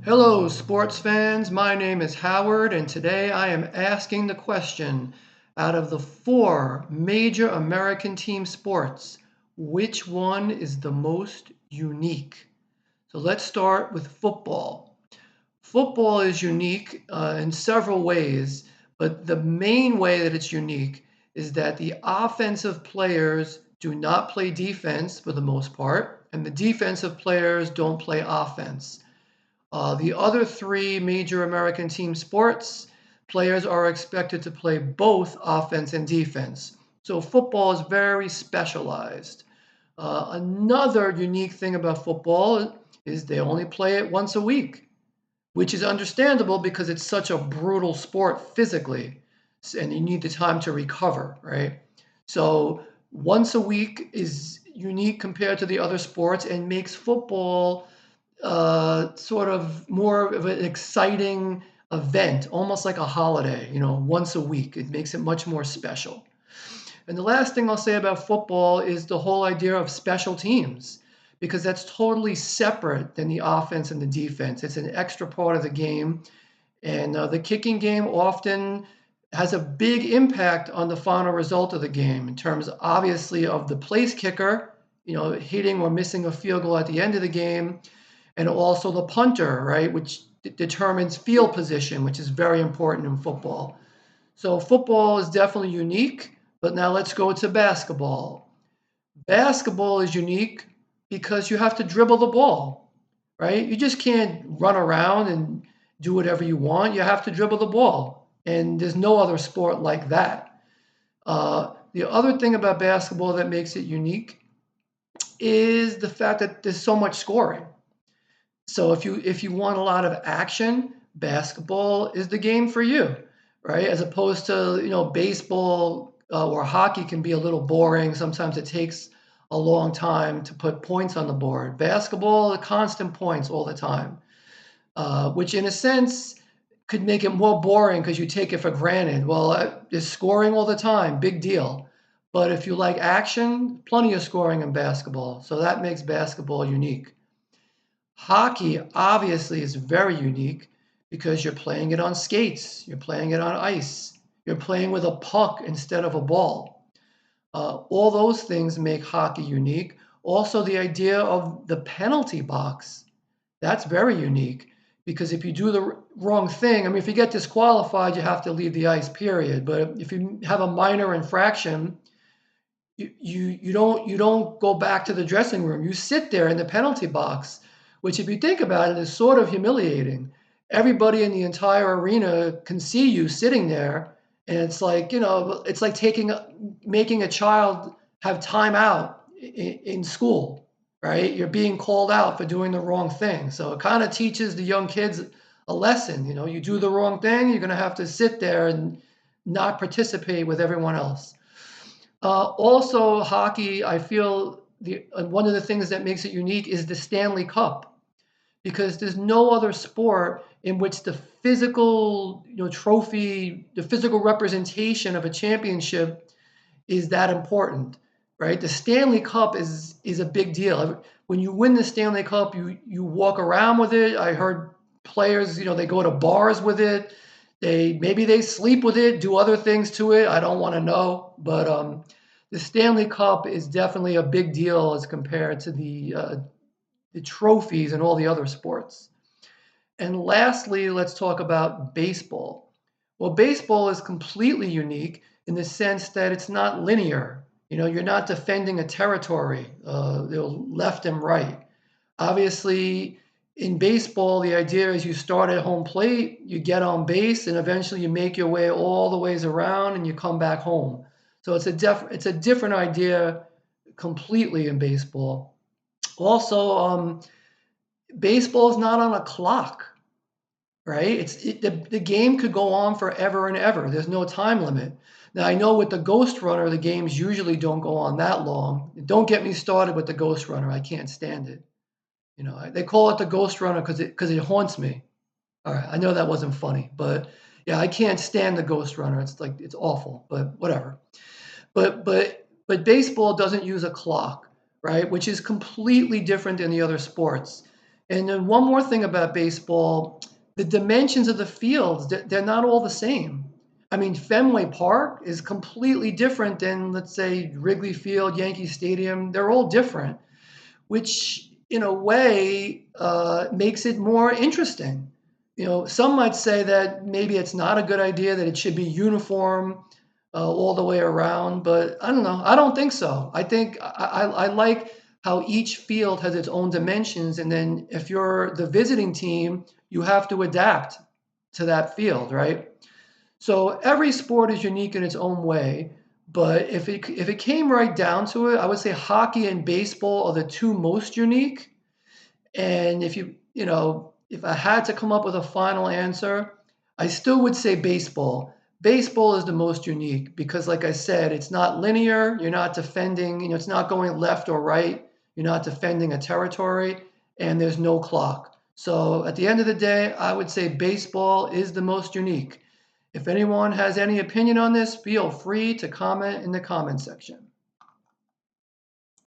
Hello, sports fans. My name is Howard, and today I am asking the question out of the four major American team sports, which one is the most unique? So let's start with football. Football is unique in several ways, but the main way that it's unique is that the offensive players do not play defense for the most part, and the defensive players don't play offense. The other three major American team sports, players are expected to play both offense and defense. So football is very specialized. Another unique thing about football is they only play it once a week, which is understandable because it's such a brutal sport physically, and you need the time to recover, right? So once a week is unique compared to the other sports and makes football sort of more of an exciting event, almost like a holiday, once a week. It makes it much more special. And the last thing I'll say about football is the whole idea of special teams, because that's totally separate than the offense and the defense. It's an extra part of the game. And the kicking game often has a big impact on the final result of the game in terms, obviously, of the place kicker, hitting or missing a field goal at the end of the game, and also the punter, right, which determines field position, which is very important in football. So football is definitely unique, but now let's go to basketball. Basketball is unique because you have to dribble the ball, right? You just can't run around and do whatever you want. You have to dribble the ball, and there's no other sport like that. The other thing about basketball that makes it unique is the fact that there's so much scoring. So if you want a lot of action, basketball is the game for you, right? As opposed to baseball or hockey can be a little boring. Sometimes it takes a long time to put points on the board. Basketball, constant points all the time, which in a sense could make it more boring because you take it for granted. Well, there's scoring all the time, big deal. But if you like action, plenty of scoring in basketball. So that makes basketball unique. Hockey obviously is very unique because you're playing it on skates, you're playing it on ice, you're playing with a puck instead of a ball. All those things make hockey unique. Also, the idea of the penalty box, that's very unique because if you do the wrong thing, I mean, if you get disqualified, you have to leave the ice, period. But if you have a minor infraction, you don't go back to the dressing room. You sit there in the penalty box, which if you think about it is sort of humiliating. Everybody in the entire arena can see you sitting there, and it's like it's like making a child have time out in school, right? You're being called out for doing the wrong thing. So it kind of teaches the young kids a lesson. You do the wrong thing, you're going to have to sit there and not participate with everyone else. Also, hockey, I feel one of the things that makes it unique is the Stanley Cup, because there's no other sport in which the physical, trophy, the physical representation of a championship is that important, right? The Stanley Cup is a big deal. When you win the Stanley Cup, you walk around with it. I heard players, they go to bars with it. Maybe they sleep with it, do other things to it. I don't want to know, but the Stanley Cup is definitely a big deal as compared to the trophies and all the other sports. And lastly, let's talk about baseball. Well, baseball is completely unique in the sense that it's not linear. You're not defending a territory, left and right. Obviously, in baseball, the idea is you start at home plate, you get on base, and eventually you make your way all the ways around and you come back home. So it's a different idea completely in baseball. Also, baseball is not on a clock, right? The game could go on forever and ever. There's no time limit. Now I know with the Ghost Runner, the games usually don't go on that long. Don't get me started with the Ghost Runner. I can't stand it. They call it the Ghost Runner because it haunts me. All right, I know that wasn't funny, but yeah, I can't stand the Ghost Runner. It's awful, but whatever. But baseball doesn't use a clock, right? Which is completely different than the other sports. And then one more thing about baseball, the dimensions of the fields, they're not all the same. I mean, Fenway Park is completely different than, let's say, Wrigley Field, Yankee Stadium. They're all different, which in a way makes it more interesting. Some might say that maybe it's not a good idea, that it should be uniform all the way around, but I don't know. I don't think so. I think I like how each field has its own dimensions, and then if you're the visiting team, you have to adapt to that field, right? So every sport is unique in its own way, but if it came right down to it, I would say hockey and baseball are the two most unique. And if I had to come up with a final answer, I still would say baseball. Baseball is the most unique because, like I said, it's not linear. You're not defending, it's not going left or right. You're not defending a territory, and there's no clock. So at the end of the day, I would say baseball is the most unique. If anyone has any opinion on this, feel free to comment in the comment section.